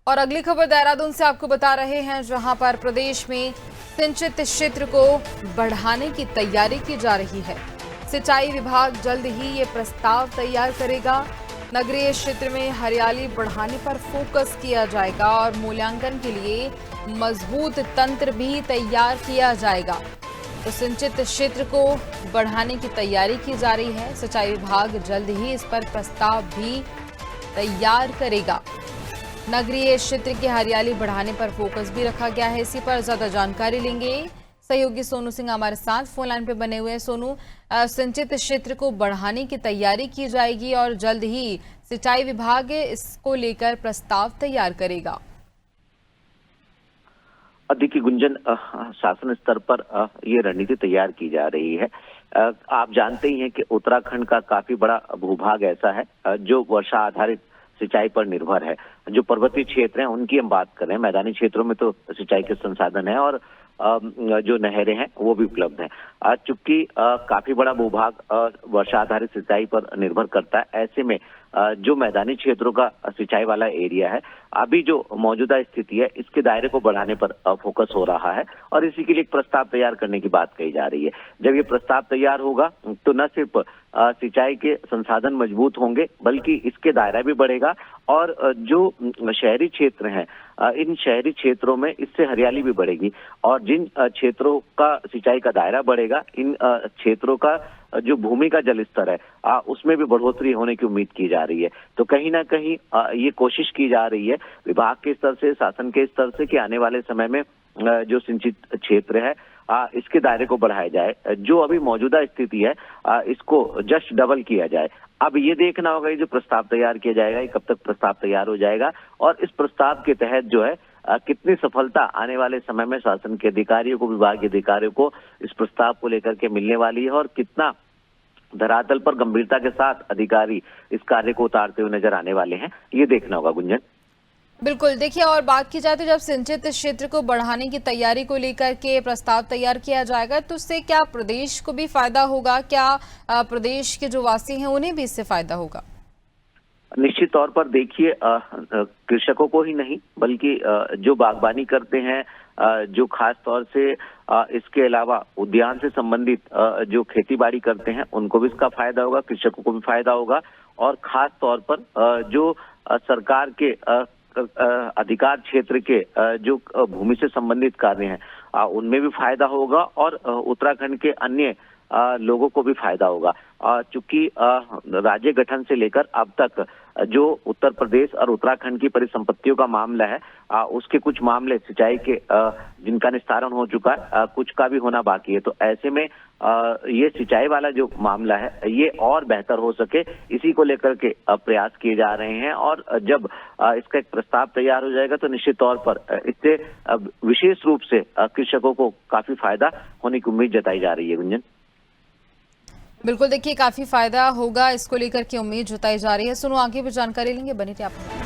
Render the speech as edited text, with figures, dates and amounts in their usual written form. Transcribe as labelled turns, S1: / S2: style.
S1: और अगली खबर देहरादून से आपको बता रहे हैं, जहां पर प्रदेश में सिंचित क्षेत्र को बढ़ाने की तैयारी की जा रही है। सिंचाई विभाग जल्द ही ये प्रस्ताव तैयार करेगा। नगरीय क्षेत्र में हरियाली बढ़ाने पर फोकस किया जाएगा और मूल्यांकन के लिए मजबूत तंत्र भी तैयार किया जाएगा। तो सिंचित क्षेत्र को बढ़ाने की तैयारी की जा रही है। सिंचाई विभाग जल्द ही इस पर प्रस्ताव भी तैयार करेगा। नगरीय क्षेत्र की हरियाली बढ़ाने पर फोकस भी रखा गया है। इसी पर ज्यादा जानकारी लेंगे सहयोगी सोनू सिंह हमारे साथ फोन लाइन पे बने हुए हैं। सोनू, सिंचित क्षेत्र को बढ़ाने की तैयारी की जाएगी और जल्द ही सिंचाई विभाग इसको लेकर प्रस्ताव तैयार करेगा।
S2: देखिए गुंजन, शासन स्तर पर ये रणनीति तैयार की जा रही है। आप जानते ही हैं कि उत्तराखंड का काफी बड़ा भूभाग ऐसा है जो वर्षा आधारित सिंचाई पर निर्भर है। जो पर्वतीय क्षेत्र हैं उनकी हम बात करें, मैदानी क्षेत्रों में तो सिंचाई के संसाधन है और जो नहरें हैं वो भी उपलब्ध हैं। चूंकि काफी बड़ा भूभाग वर्षा आधारित सिंचाई पर निर्भर करता है, ऐसे में जो मैदानी क्षेत्रों का सिंचाई वाला एरिया है, अभी जो मौजूदा स्थिति है इसके दायरे को बढ़ाने पर फोकस हो रहा है और इसी के लिए एक प्रस्ताव तैयार करने की बात कही जा रही है। जब ये प्रस्ताव तैयार होगा तो न सिर्फ सिंचाई के संसाधन मजबूत होंगे बल्कि इसके दायरा भी बढ़ेगा और जो शहरी क्षेत्र हैं इन शहरी क्षेत्रों में इससे हरियाली भी बढ़ेगी और जिन क्षेत्रों का सिंचाई का दायरा बढ़ेगा, इन क्षेत्रों का जो भूमि का जल स्तर है उसमें भी बढ़ोतरी होने की उम्मीद की जा रही है। तो कहीं ना कहीं ये कोशिश की जा रही है विभाग के स्तर से, शासन के स्तर से, कि आने वाले समय में जो सिंचित क्षेत्र है इसके दायरे को बढ़ाया जाए। जो अभी मौजूदा स्थिति है इसको जस्ट डबल किया जाए। अब ये देखना होगा ये जो प्रस्ताव तैयार किया जाएगा ये कब तक प्रस्ताव तैयार हो जाएगा और इस प्रस्ताव के तहत जो है कितनी सफलता आने वाले समय में शासन के अधिकारियों को, विभाग के अधिकारियों को इस प्रस्ताव को लेकर के मिलने वाली है और कितना धरातल पर गंभीरता के साथ अधिकारी इस कार्य को उतारते हुए नजर आने वाले हैं, ये देखना होगा गुंजन।
S1: बिल्कुल, देखिए और बात की जाए तो जब सिंचित क्षेत्र को बढ़ाने की तैयारी को लेकर के प्रस्ताव तैयार किया जाएगा तो उससे क्या प्रदेश को भी फायदा होगा? क्या प्रदेश के जो वासी हैं उन्हें भी इससे फायदा होगा?
S2: निश्चित तौर पर देखिए, कृषकों को ही नहीं बल्कि जो बागवानी करते हैं, जो खास तौर से इसके अलावा उद्यान से संबंधित जो खेती बाड़ी करते हैं उनको भी इसका फायदा होगा, कृषकों को भी फायदा होगा और खास तौर पर जो सरकार के अधिकार क्षेत्र के जो भूमि से संबंधित कार्य हैं उनमें भी फायदा होगा और उत्तराखंड के अन्य लोगों को भी फायदा होगा। चूंकि राज्य गठन से लेकर अब तक जो उत्तर प्रदेश और उत्तराखंड की परिसंपत्तियों का मामला है उसके कुछ मामले सिंचाई के जिनका निस्तारण हो चुका है, कुछ का भी होना बाकी है। तो ऐसे में ये सिंचाई वाला जो मामला है ये और बेहतर हो सके, इसी को लेकर के प्रयास किए जा रहे हैं और जब इसका एक प्रस्ताव तैयार हो जाएगा तो निश्चित तौर पर इससे विशेष रूप से कृषकों को काफी फायदा होने की उम्मीद जताई जा रही है गुंजन।
S1: बिल्कुल, देखिए काफी फायदा होगा, इसको लेकर के उम्मीद जताई जा रही है। सुनो, आगे भी जानकारी लेंगे, बने रहिए आप।